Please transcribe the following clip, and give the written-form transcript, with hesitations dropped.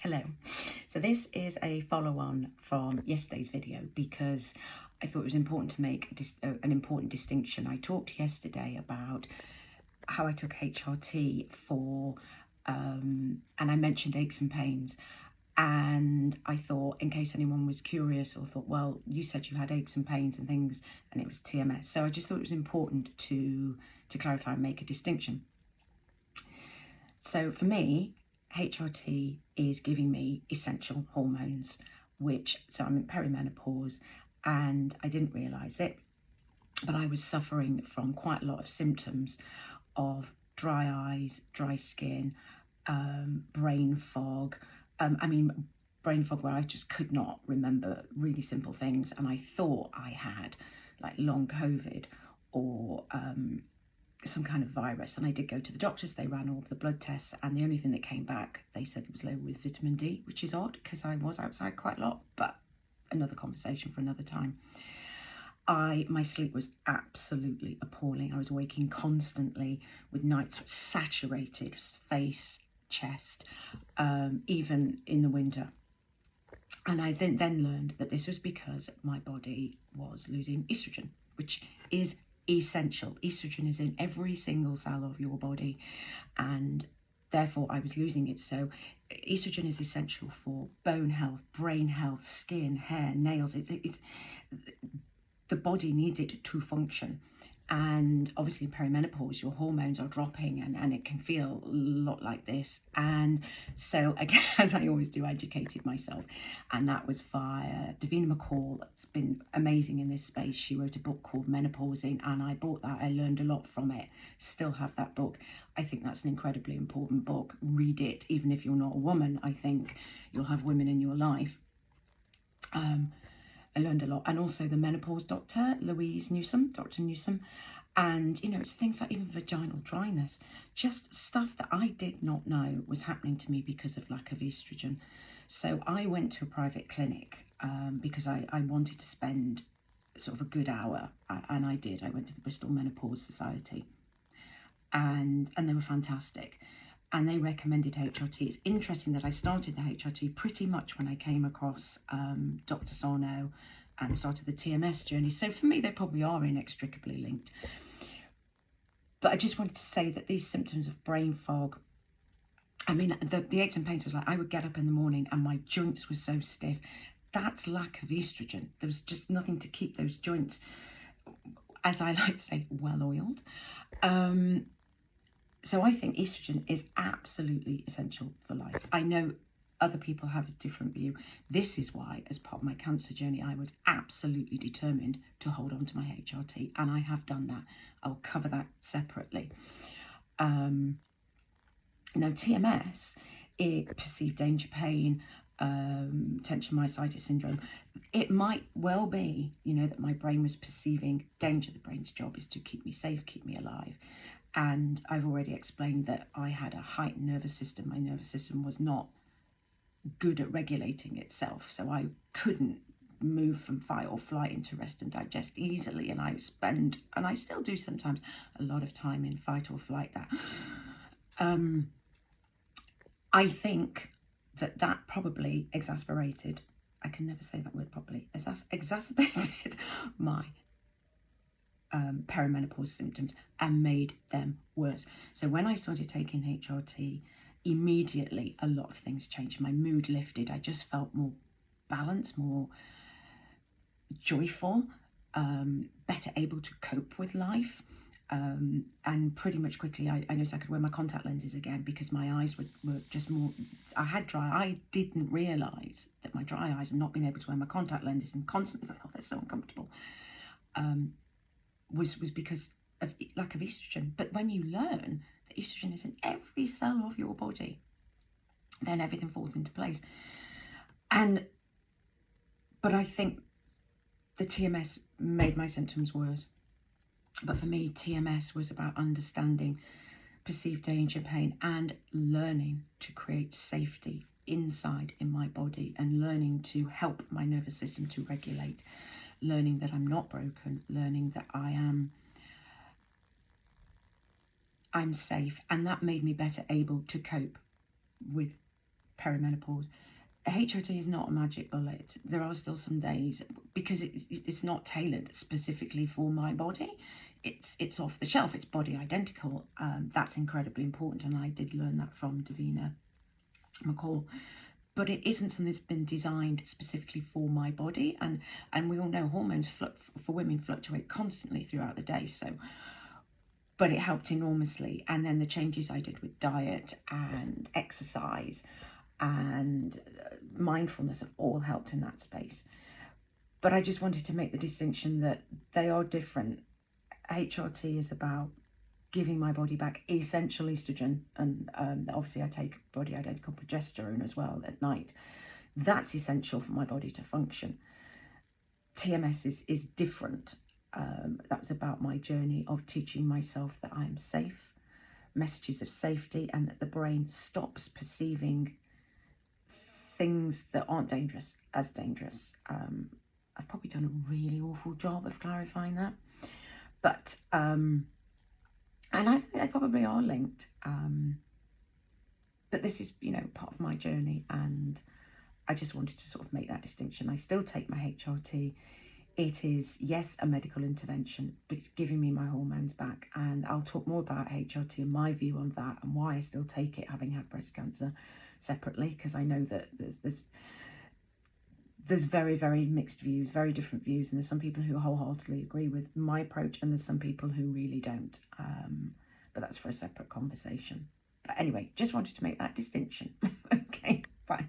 Hello. So this is a follow-on from yesterday's video because I thought it was important to make an important distinction. I talked yesterday about how I took HRT for, and I mentioned aches and pains. And I thought, in case anyone was curious or thought, well, you said you had aches and pains and things, and it was TMS. So I just thought it was important to clarify and make a distinction. So for me, HRT is giving me essential hormones, so I'm in perimenopause and I didn't realise it, but I was suffering from quite a lot of symptoms of dry eyes, dry skin, brain fog. Brain fog where I just could not remember really simple things, and I thought I had like long COVID or some kind of virus. And I did go to the doctors, they ran all of the blood tests, and the only thing that came back, they said it was low with vitamin D, which is odd because I was outside quite a lot, but another conversation for another time. My sleep was absolutely appalling. I was waking constantly with night sweats, saturated face, chest, even in the winter. And I then learned that this was because my body was losing estrogen, which is essential. Estrogen is in every single cell of your body, and therefore I was losing it. So estrogen is essential for bone health, brain health, skin, hair, nails. It's the body needs it to function. And obviously in perimenopause, your hormones are dropping, and it can feel a lot like this. And so again, as I always do, I educated myself, and that was via Davina McCall. It's been amazing in this space. She wrote a book called Menopausing, and I bought that. I learned a lot from it. Still have that book. I think that's an incredibly important book. Read it, even if you're not a woman. I think you'll have women in your life. I learned a lot. And also the menopause doctor, Dr Newson. And, you know, it's things like even vaginal dryness, just stuff that I did not know was happening to me because of lack of estrogen. So I went to a private clinic because I wanted to spend sort of a good hour. And I did. I went to the Bristol Menopause Society. And they were fantastic. And they recommended HRT. It's interesting that I started the HRT pretty much when I came across Dr. Sarno and started the TMS journey. So for me, they probably are inextricably linked. But I just wanted to say that these symptoms of brain fog, I mean, the aches and pains was like, I would get up in the morning and my joints were so stiff. That's lack of estrogen. There was just nothing to keep those joints, as I like to say, well-oiled. So I think estrogen is absolutely essential for life. I know other people have a different view. This is why, as part of my cancer journey, I was absolutely determined to hold on to my HRT, and I have done that. I'll cover that separately. Now, TMS, perceived danger pain, tension myositis syndrome. It might well be, you know, that my brain was perceiving danger. The brain's job is to keep me safe, keep me alive. And I've already explained that I had a heightened nervous system. My nervous system was not good at regulating itself. So I couldn't move from fight or flight into rest and digest easily. And I spend, and I still do sometimes, a lot of time in fight or flight. I think that probably exacerbated, I can never say that word properly, exacerbated my perimenopause symptoms and made them worse. So when I started taking HRT, immediately a lot of things changed. My mood lifted. I just felt more balanced, more joyful, better able to cope with life. And pretty much quickly I noticed I could wear my contact lenses again because my eyes were just more, I had dry. I didn't realise that my dry eyes and not being able to wear my contact lenses and constantly going, oh, they're so uncomfortable, was because of lack of estrogen. But when you learn that estrogen is in every cell of your body, then everything falls into place. But I think the TMS made my symptoms worse. But for me, TMS was about understanding perceived danger, pain, and learning to create safety inside in my body, and learning to help my nervous system to regulate, learning that I'm not broken, learning that I'm safe. And that made me better able to cope with perimenopause. HRT is not a magic bullet. There are still some days, because it's not tailored specifically for my body. It's off the shelf. It's body identical. That's incredibly important, and I did learn that from Davina McCall. But it isn't something that's been designed specifically for my body, and we all know hormones for women fluctuate constantly throughout the day. So, but it helped enormously. And then the changes I did with diet and exercise and mindfulness have all helped in that space. But I just wanted to make the distinction that they are different. HRT is about giving my body back essential estrogen, and obviously I take body identical progesterone as well at night. That's essential for my body to function. TMS is different. That was about my journey of teaching myself that I'm safe, messages of safety, and that the brain stops perceiving things that aren't dangerous as dangerous. I've probably done a really awful job of clarifying that, but and I think they probably are linked. But this is, part of my journey, and I just wanted to sort of make that distinction. I still take my HRT. It is, yes, a medical intervention, but it's giving me my hormones back. And I'll talk more about HRT and my view on that, and why I still take it, having had breast cancer, separately, because I know that there's very, very mixed views, very different views, and there's some people who wholeheartedly agree with my approach, and there's some people who really don't. But that's for a separate conversation. But anyway, just wanted to make that distinction. Okay, bye.